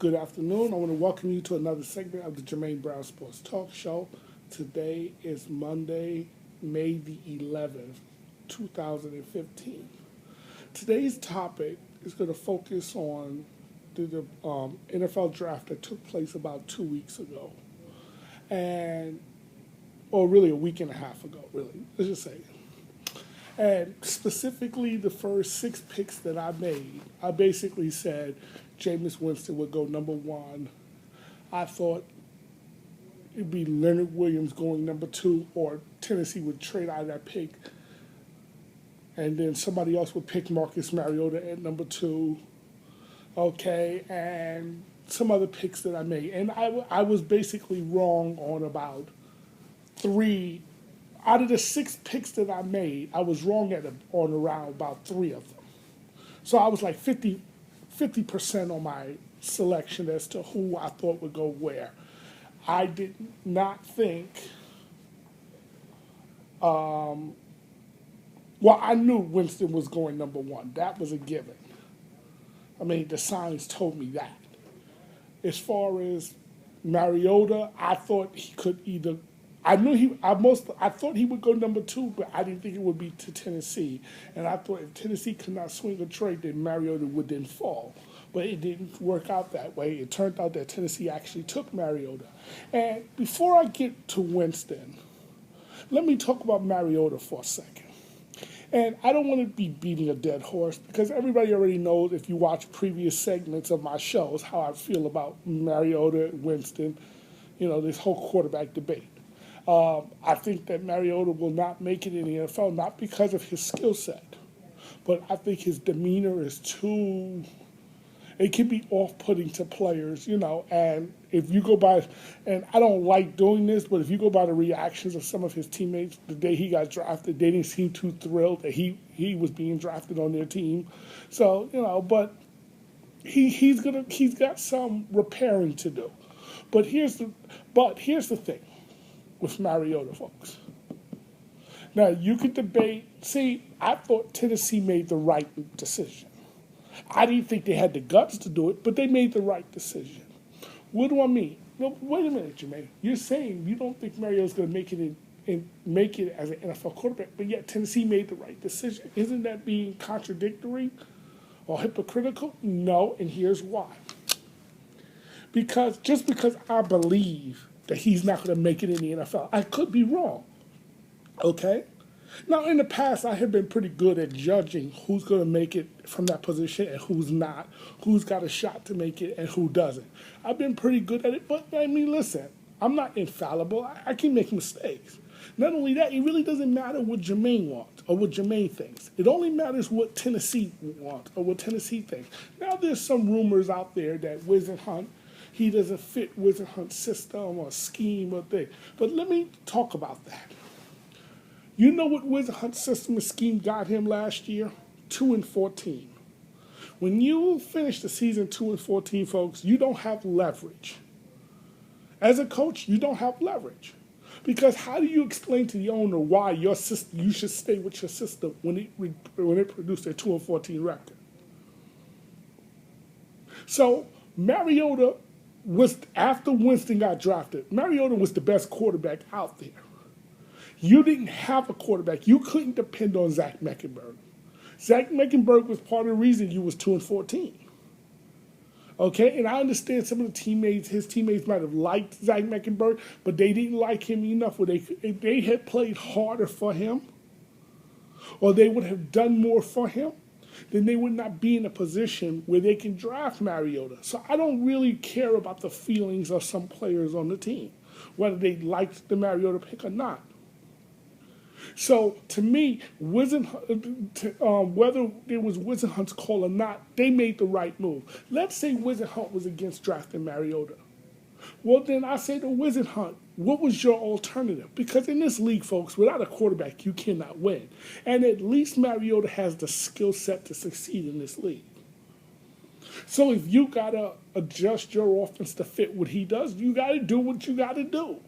Good afternoon. I want to welcome you to another segment of the Jermaine Brown Sports Talk Show. Today is Monday, May the 11th, 2015. Today's topic is going to focus on the NFL draft that took place about 2 weeks ago. Or really a week and a half ago, really. Let's just say. And specifically, the first 6 picks that I made, I basically said Jameis Winston would go number 1. I thought it'd be Leonard Williams going number 2, or Tennessee would trade out of that pick. And then somebody else would pick Marcus Mariota at number 2. Okay, and some other picks that I made. And I was basically wrong on about 3. Out of the 6 picks that I made, I was wrong on around about 3 of them. So I was like 50% on my selection as to who I thought would go where. I did not think, I knew Winston was going number 1. That was a given. I mean, the signs told me that. As far as Mariota, I thought he could either, I thought he would go number 2, but I didn't think it would be to Tennessee. And I thought if Tennessee could not swing a trade, then Mariota would then fall. But it didn't work out that way. It turned out that Tennessee actually took Mariota. And before I get to Winston, let me talk about Mariota for a second. And I don't want to be beating a dead horse because everybody already knows, if you watch previous segments of my shows, how I feel about Mariota, Winston, this whole quarterback debate. I think that Mariota will not make it in the NFL, not because of his skill set, but I think his demeanor is too, it can be off-putting to players, and if you go by, and I don't like doing this, but if you go by the reactions of some of his teammates the day he got drafted, they didn't seem too thrilled that he was being drafted on their team. So, but he's got some repairing to do. But here's the thing with Mariota, folks. Now, you could debate. See, I thought Tennessee made the right decision. I didn't think they had the guts to do it, but they made the right decision. What do I mean? No, wait a minute, Jermaine. You're saying you don't think Mariota's going to make it as an NFL quarterback, but yet Tennessee made the right decision. Isn't that being contradictory or hypocritical? No, and here's why. Because I believe that he's not going to make it in the NFL, I could be wrong. Okay? Now, in the past, I have been pretty good at judging who's going to make it from that position and who's not, who's got a shot to make it and who doesn't. I've been pretty good at it, but I mean, listen, I'm not infallible. I can make mistakes. Not only that, it really doesn't matter what Jermaine wants or what Jermaine thinks. It only matters what Tennessee wants or what Tennessee thinks. Now, there's some rumors out there that Wisenhunt, he doesn't fit Wisenhunt's system or scheme or thing. But let me talk about that. You know what Wisenhunt's system and scheme got him last year? 2-14. When you finish the season 2-14, folks, you don't have leverage. As a coach, you don't have leverage. Because how do you explain to the owner why your system, you should stay with your system when it produced a 2-14 record? So Mariota was, after Winston got drafted, Mariota was the best quarterback out there. You didn't have a quarterback. You couldn't depend on Zach Meckenberg. Zach Meckenberg was part of the reason you was 2-14. Okay, and I understand some of his teammates might have liked Zach Meckenberg, but they didn't like him enough where if they had played harder for him, or they would have done more for him, then they would not be in a position where they can draft Mariota. So I don't really care about the feelings of some players on the team, whether they liked the Mariota pick or not. So to me, whether it was Wisenhunt's call or not, they made the right move. Let's say Wisenhunt was against drafting Mariota. Well, then I say to Wisenhunt, what was your alternative? Because in this league, folks, without a quarterback, you cannot win. And at least Mariota has the skill set to succeed in this league. So if you got to adjust your offense to fit what he does, you got to do what you got to do.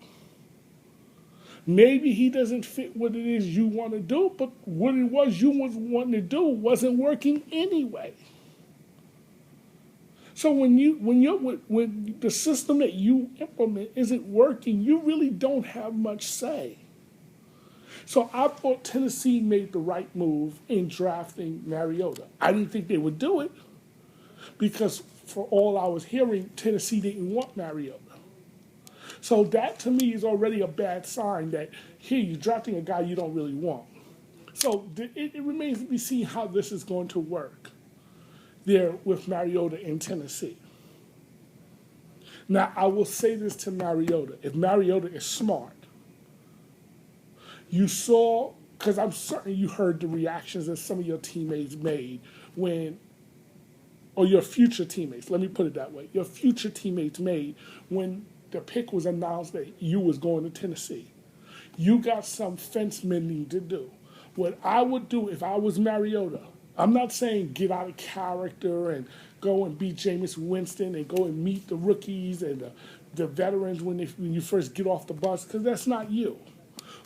Maybe he doesn't fit what it is you want to do, but what it was you was wanting to do wasn't working anyway. So when the system that you implement isn't working, you really don't have much say. So I thought Tennessee made the right move in drafting Mariota. I didn't think they would do it because for all I was hearing, Tennessee didn't want Mariota. So that to me is already a bad sign that here you're drafting a guy you don't really want. So it remains to be seen how this is going to work there with Mariota in Tennessee. Now, I will say this to Mariota. If Mariota is smart, you saw, because I'm certain you heard the reactions that some of your teammates made when, or your future teammates, let me put it that way, your future teammates made when the pick was announced that you was going to Tennessee. You got some fence mending to do. What I would do if I was Mariota, I'm not saying get out of character and go and beat Jameis Winston and go and meet the rookies and the veterans when you first get off the bus, because that's not you.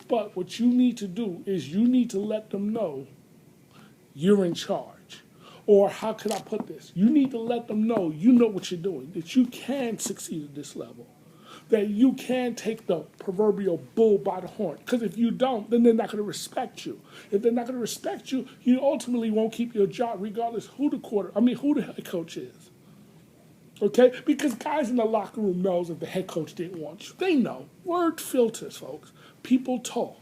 But what you need to do is you need to let them know you're in charge. Or how could I put this? You need to let them know you know what you're doing, that you can succeed at this level, that you can take the proverbial bull by the horn. Because if you don't, then they're not going to respect you. If they're not going to respect you, you ultimately won't keep your job regardless who the head coach is. Okay? Because guys in the locker room knows if the head coach didn't want you. They know. Word filters, folks. People talk.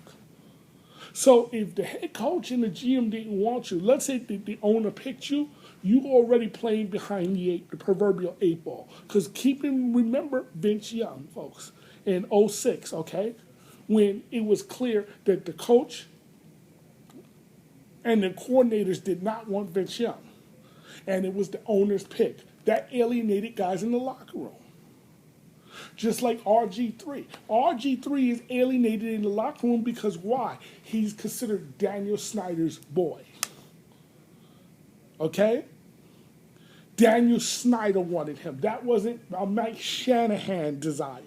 So if the head coach and the GM didn't want you, let's say the owner picked you, you already playing behind the proverbial 8 ball. Because remember Vince Young, folks, in 06, okay? When it was clear that the coach and the coordinators did not want Vince Young. And it was the owner's pick. That alienated guys in the locker room. Just like RG3. RG3 is alienated in the locker room because why? He's considered Daniel Snyder's boy. Okay? Daniel Snyder wanted him. That wasn't a Mike Shanahan desire.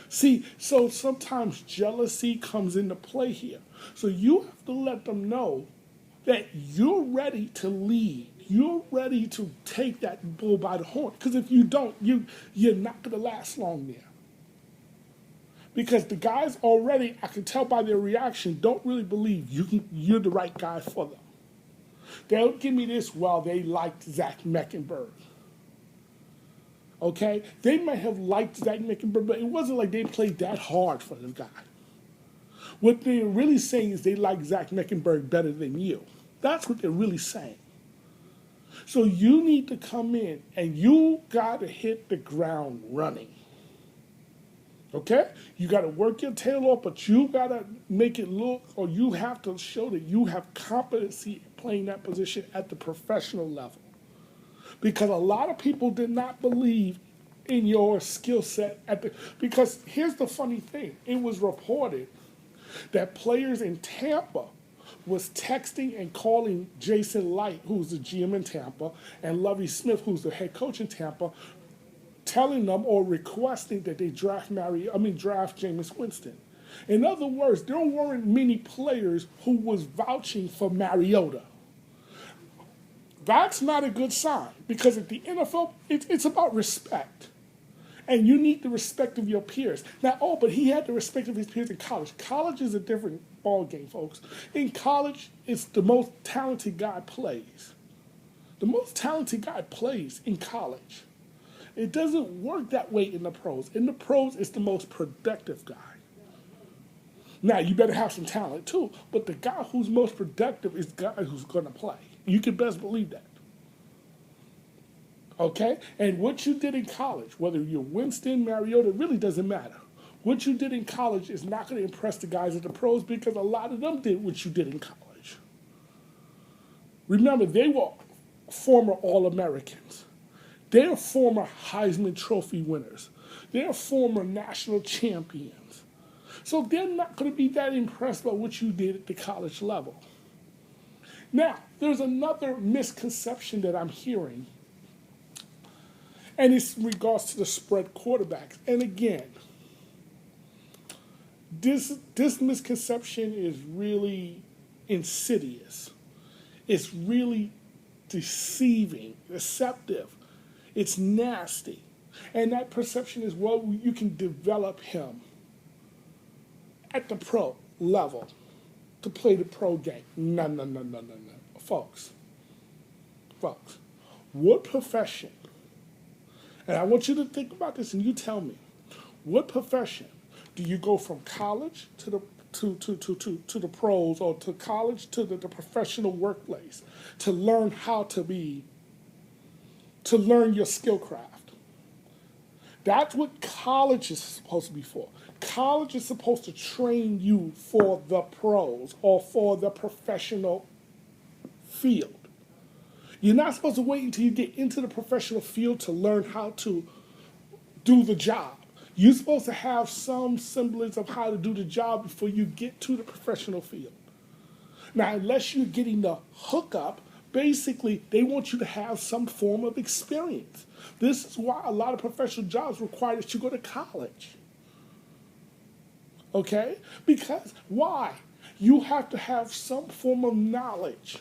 See, so sometimes jealousy comes into play here. So you have to let them know that you're ready to lead. You're ready to take that bull by the horn. Because if you don't, you're not going to last long there. Because the guys already, I can tell by their reaction, don't really believe you're the right guy for them. They'll give me this, well, they liked Zach Meckenberg. Okay? They might have liked Zach Meckenberg, but it wasn't like they played that hard for the guy. What they're really saying is they like Zach Meckenberg better than you. That's what they're really saying. So you need to come in and you got to hit the ground running. Okay? You got to work your tail off, but you got to make it look, or you have to show that you have competency playing that position at the professional level. Because a lot of people did not believe in your skill set because here's the funny thing. It was reported that players in Tampa was texting and calling Jason Light, who's the GM in Tampa, and Lovie Smith, who's the head coach in Tampa, telling them or requesting that they draft Jameis Winston. In other words, there weren't many players who was vouching for Mariota. That's not a good sign because at the NFL, it's about respect. And you need the respect of your peers. Now, but he had the respect of his peers in college. College is a different ballgame, folks. In college, it's the most talented guy plays. The most talented guy plays in college. It doesn't work that way in the pros. In the pros, it's the most productive guy. Now, you better have some talent too, but the guy who's most productive is the guy who's going to play. You can best believe that. Okay? And what you did in college, whether you're Winston, Mariota, really doesn't matter. What you did in college is not going to impress the guys at the pros because a lot of them did what you did in college. Remember, they were former All-Americans. They're former Heisman Trophy winners. They're former national champions. So they're not going to be that impressed by what you did at the college level. Now, there's another misconception that I'm hearing, and it's in regards to the spread quarterbacks. And again, this misconception is really insidious. It's really deceptive. It's nasty. And that perception is, well, you can develop him at the pro level to play the pro game. No, no, no, no, no, no. Folks, what profession, and I want you to think about this and you tell me, what profession do you go from college to the pros, or to college to the professional workplace to learn how to learn your skill craft? That's what college is supposed to be for. College is supposed to train you for the pros or for the professional field. You're not supposed to wait until you get into the professional field to learn how to do the job. You're supposed to have some semblance of how to do the job before you get to the professional field. Now, unless you're getting the hookup, basically they want you to have some form of experience. This is why a lot of professional jobs require that you go to college. Okay? Because why? You have to have some form of knowledge.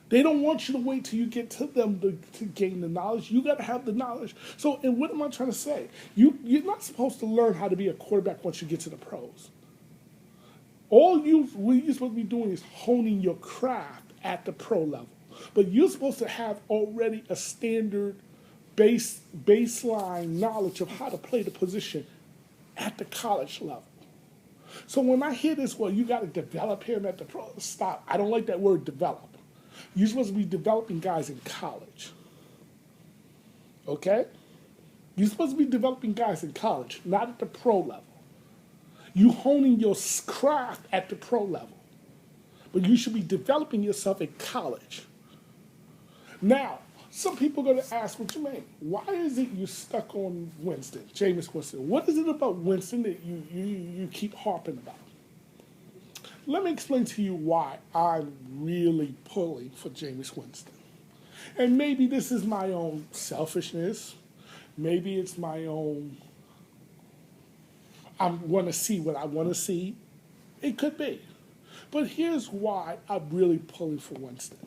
They don't want you to wait till you get to them to gain the knowledge. You got to have the knowledge. So, and what am I trying to say? You're not supposed to learn how to be a quarterback once you get to the pros. What you're supposed to be doing is honing your craft at the pro level. But you're supposed to have already a standard baseline knowledge of how to play the position at the college level. So when I hear this, well, you got to develop him at the pro, stop. I don't like that word develop. You're supposed to be developing guys in college. Okay? You're supposed to be developing guys in college, not at the pro level. You honing your craft at the pro level. But you should be developing yourself in college. Now, some people are going to ask, well, Jermaine, why is it you stuck on Winston, Jameis Winston? What is it about Winston that you keep harping about? Let me explain to you why I'm really pulling for Jameis Winston. And maybe this is my own selfishness. Maybe it's my own, I want to see what I want to see. It could be. But here's why I'm really pulling for Winston.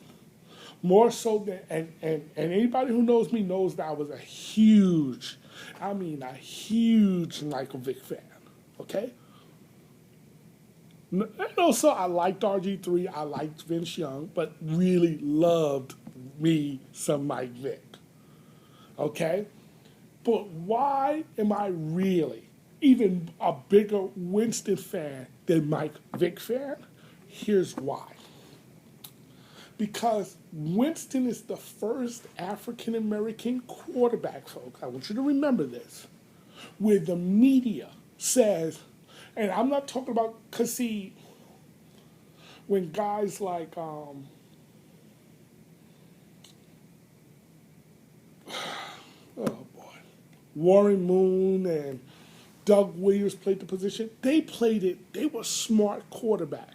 More so than, and anybody who knows me knows that I was a huge Michael Vick fan, okay? And also, I liked RG3, I liked Vince Young, but really loved me some Mike Vick, okay? But why am I really even a bigger Winston fan than Mike Vick fan? Here's why. Because Winston is the first African-American quarterback, folks. I want you to remember this. Where the media says, and I'm not talking about, because see, when guys like, oh boy, Warren Moon and Doug Williams played the position, they were smart quarterbacks.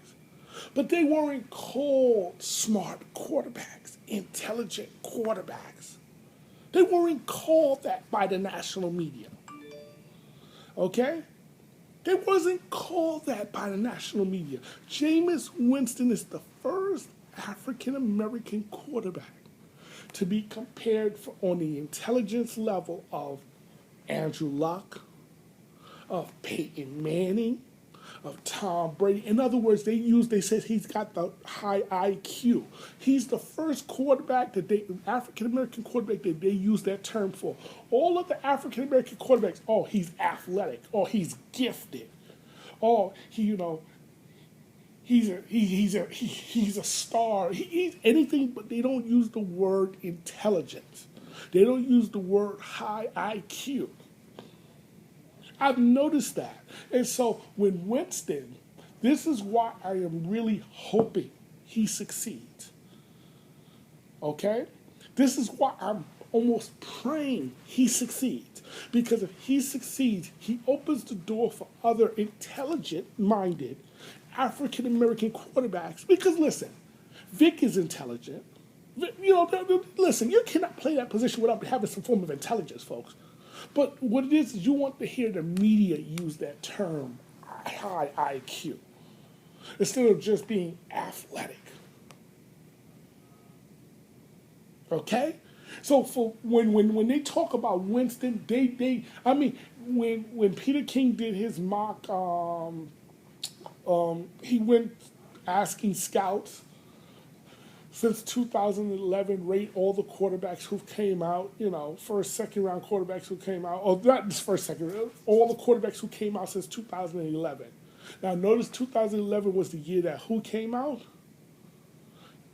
But they weren't called smart quarterbacks, intelligent quarterbacks. They weren't called that by the national media. Okay? They wasn't called that by the national media. Jameis Winston is the first African-American quarterback to be compared on the intelligence level of Andrew Luck, of Peyton Manning, of Tom Brady. In other words, they said he's got the high IQ. He's the first quarterback African-American quarterback that they use that term for. All of the African-American quarterbacks, oh, he's athletic, or he's gifted, or he's a star. He's anything, but they don't use the word intelligence. They don't use the word high IQ. I've noticed that. And so when Winston, this is why I am really hoping he succeeds. Okay? This is why I'm almost praying he succeeds. Because if he succeeds, he opens the door for other intelligent-minded African-American quarterbacks. Because listen, Vic is intelligent. Listen, you cannot play that position without having some form of intelligence, folks. But what it is you want to hear the media use that term, high IQ, instead of just being athletic. Okay? So for when they talk about Winston, they I mean when Peter King did his mock, he went asking scouts since 2011, rate all the quarterbacks who came out, first, second round quarterbacks who came out, or not just first, second, all the quarterbacks who came out since 2011. Now, notice 2011 was the year that who came out?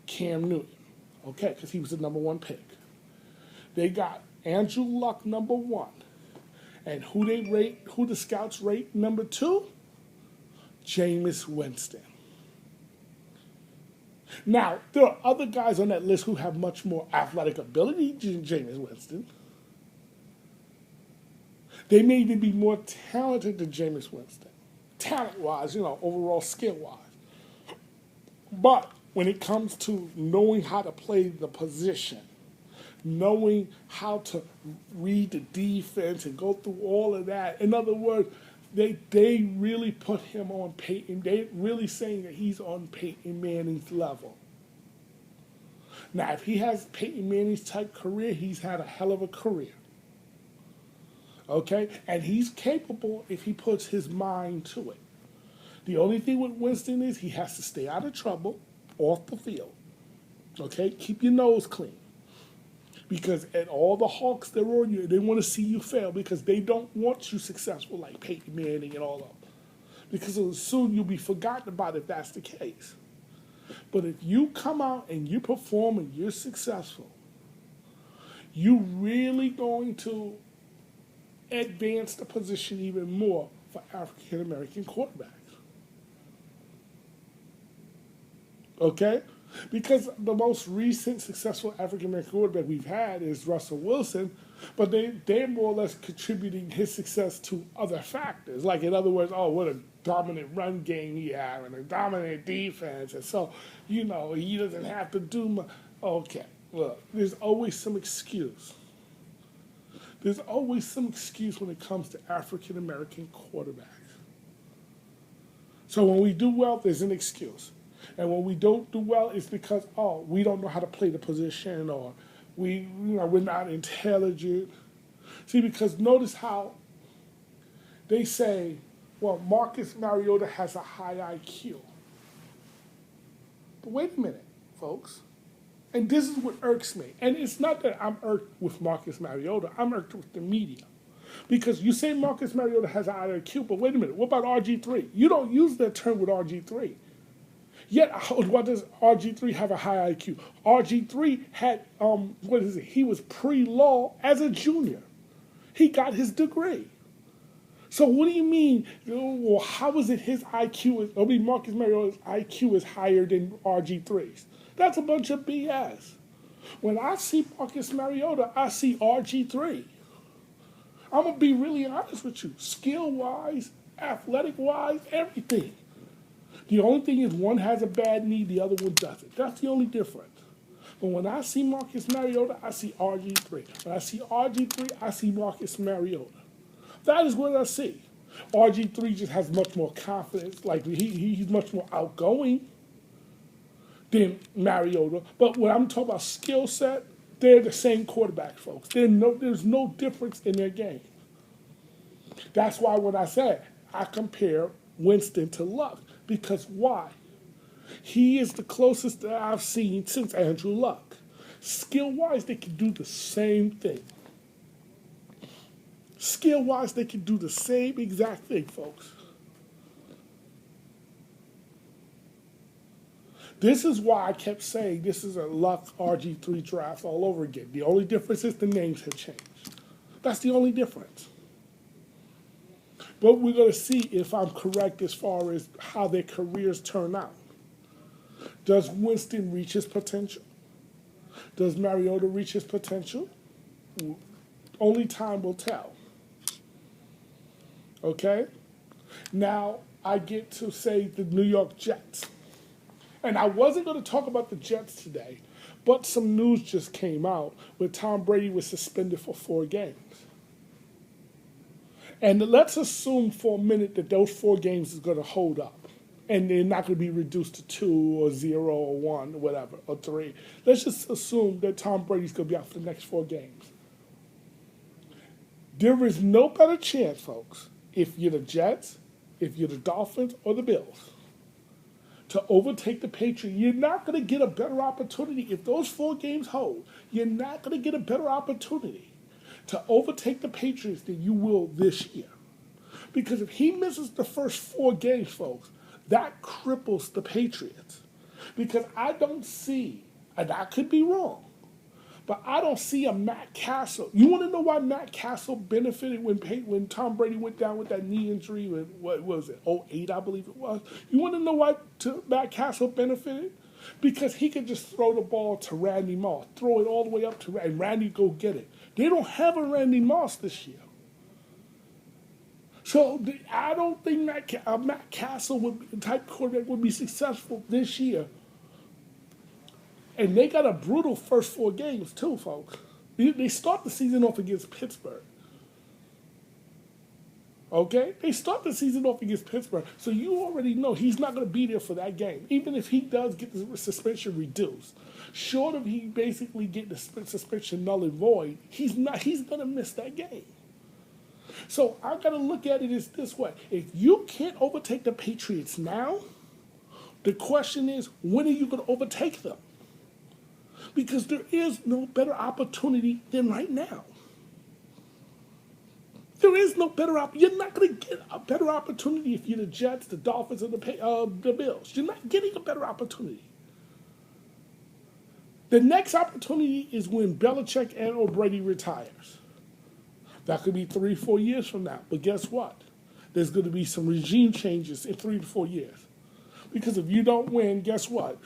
Cam Newton, okay, because he was the number one pick. They got Andrew Luck number one, and who the scouts rate number two? Jameis Winston. Now, there are other guys on that list who have much more athletic ability than Jameis Winston. They may even be more talented than Jameis Winston, talent-wise, overall skill-wise. But when it comes to knowing how to play the position, knowing how to read the defense and go through all of that, in other words, they really put him on Peyton. They're really saying that he's on Peyton Manning's level. Now, if he has Peyton Manning's type career, he's had a hell of a career. Okay? And he's capable if he puts his mind to it. The only thing with Winston is he has to stay out of trouble off the field. Okay? Keep your nose clean. Because at all the hawks that are on you, they want to see you fail because they don't want you successful like Peyton Manning and all of them. Because soon you'll be forgotten about if that's the case. But if you come out and you perform and you're successful, you're really going to advance the position even more for African American quarterbacks. Okay? Because the most recent successful African American quarterback we've had is Russell Wilson, but they're more or less contributing his success to other factors. Like, in other words, what a dominant run game he had and a dominant defense. And so, he doesn't have to do much. Okay, look, there's always some excuse. There's always some excuse when it comes to African American quarterbacks. So when we do well, there's an excuse. And when we don't do well, it's because, we don't know how to play the position, or we're not intelligent. See, because notice how they say, well, Marcus Mariota has a high IQ. But wait a minute, folks. And this is what irks me. And it's not that I'm irked with Marcus Mariota. I'm irked with the media. Because you say Marcus Mariota has a high IQ, but wait a minute. What about RG3? You don't use that term with RG3. Yet, why does RG3 have a high IQ? RG3 had, he was pre-law as a junior. He got his degree. So what do you mean, well, how is it his IQ, Marcus Mariota's IQ is higher than RG3's? That's a bunch of BS. When I see Marcus Mariota, I see RG3. I'm going to be really honest with you. Skill-wise, athletic-wise, everything. The only thing is one has a bad knee, the other one doesn't. That's the only difference. But when I see Marcus Mariota, I see RG3. When I see RG3, I see Marcus Mariota. That is what I see. RG3 just has much more confidence. Like, he's much more outgoing than Mariota. But when I'm talking about skill set, they're the same quarterback, folks. There's no difference in their game. That's why when I said I compare Winston to Luck. Because why? He is the closest that I've seen since Andrew Luck. Skill-wise, they can do the same thing. Skill-wise, they can do the same exact thing, folks. This is why I kept saying this is a Luck RG3 draft all over again. The only difference is the names have changed. That's the only difference. But we're going to see if I'm correct as far as how their careers turn out. Does Winston reach his potential? Does Mariota reach his potential? Only time will tell. Okay? Now I get to say the New York Jets. And I wasn't going to talk about the Jets today, but some news just came out where Tom Brady was suspended for 4 games. And let's assume for a minute that those 4 games is going to hold up. and they're not going to be reduced to 2 or 0 or 1 or whatever, or 3. Let's just assume that Tom Brady's going to be out for the next 4 games. There is no better chance, folks, if you're the Jets, if you're the Dolphins, or the Bills, to overtake the Patriots. You're not going to get a better opportunity. If those 4 games hold, you're not going to get a better opportunity to overtake the Patriots than you will this year. Because if he misses the first 4 games, folks, that cripples the Patriots. Because I don't see, and I could be wrong, but I don't see a Matt Castle. You want to know why Matt Castle benefited when Tom Brady went down with that knee injury? What was it, 2008, I believe it was? You want to know why Matt Castle benefited? Because he could just throw the ball to Randy Moss, throw it all the way up to Randy, and Randy go get it. They don't have a Randy Moss this year. So I don't think Matt Castle type quarterback would be successful this year. And they got a brutal first 4 games too, folks. They start the season off against Pittsburgh. Okay? They start the season off against Pittsburgh. So you already know he's not going to be there for that game. Even if he does get the suspension reduced. Short of he basically get the suspension null and void, he's going to miss that game. So I got to look at it this way. If you can't overtake the Patriots now, the question is, when are you going to overtake them? Because there is no better opportunity than right now. There is no better opportunity. You're not going to get a better opportunity if you're the Jets, the Dolphins, or the Bills. You're not getting a better opportunity. The next opportunity is when Belichick and Brady retires. That could be 3 4 years from now. But guess what? There's going to be some regime changes in 3 to 4 years. Because if you don't win, guess what?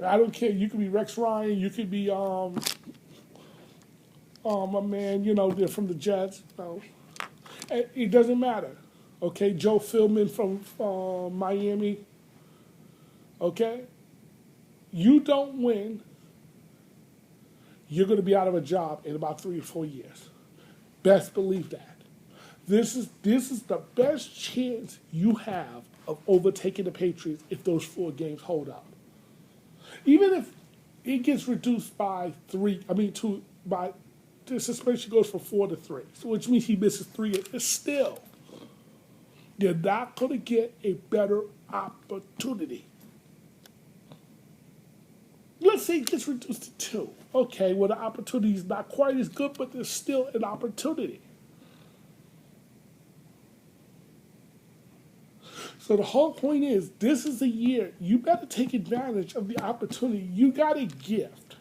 I don't care. You could be Rex Ryan. You could be a man, they're from the Jets. No. It doesn't matter. Okay, Joe Philbin from Miami. Okay? You don't win, you're going to be out of a job in about 3 or 4 years. Best believe that. This is the best chance you have of overtaking the Patriots if those 4 games hold up. Even if it gets reduced by 3, the suspension goes from 4 to 3, so which means he misses 3. It's still, you're not going to get a better opportunity. Let's say it gets reduced to 2. Okay, well, the opportunity is not quite as good, but there's still an opportunity. So the whole point is, this is a year, you better take advantage of the opportunity. You got a gift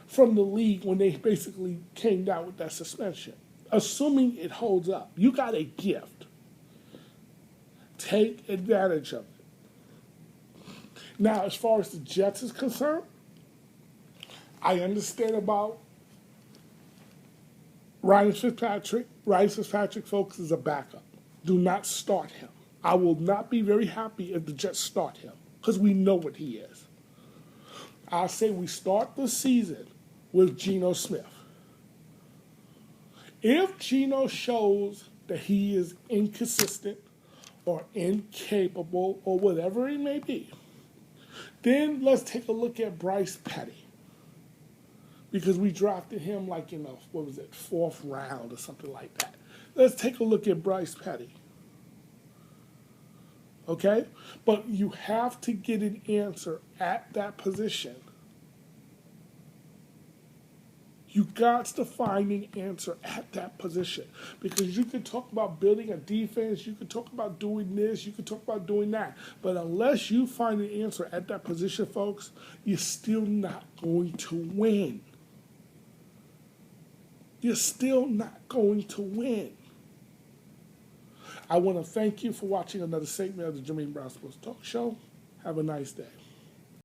from the league when they basically came down with that suspension. Assuming it holds up, you got a gift. Take advantage of it. Now, as far as the Jets is concerned, I understand about Ryan Fitzpatrick. Ryan Fitzpatrick, folks, is a backup. Do not start him. I will not be very happy if the Jets start him, because we know what he is. I say we start the season with Geno Smith. If Geno shows that he is inconsistent or incapable or whatever it may be, then let's take a look at Bryce Petty. Because we drafted him like in the, 4th round or something like that. Let's take a look at Bryce Petty. Okay? But you have to get an answer at that position. You got to find an answer at that position. Because you can talk about building a defense, you can talk about doing this, you can talk about doing that. But unless you find an answer at that position, folks, you're still not going to win. You're still not going to win. I want to thank you for watching another segment of the Jermaine Brown Sports Talk Show. Have a nice day.